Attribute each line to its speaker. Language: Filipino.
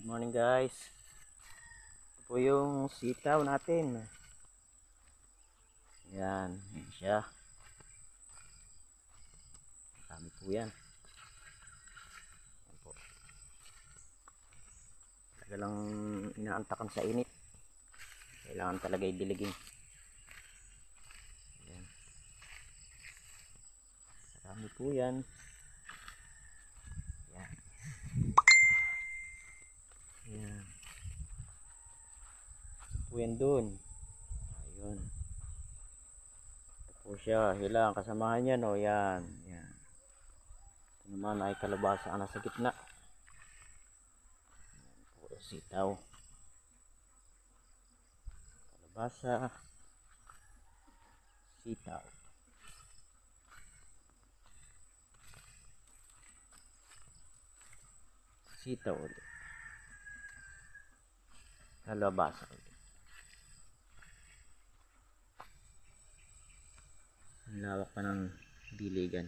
Speaker 1: Morning guys. Ito po yung sitaw natin. Yan siya. Dami po yan. Yan po. Talaga lang inaantakan sa init. Kailangan talaga idiligin. Yan. Dami po yan. Yan. Yan. Po yan dun. Ayun. Ito po siya. Hilang kasamahan niya no. Yan. Yan. Ito naman ay kalabasa na sa gitna. Yan po sitaw. Kalabasa. Sitaw. Sitaw ulit. Kalabasa ulit. Ang lawak pa ng diligan.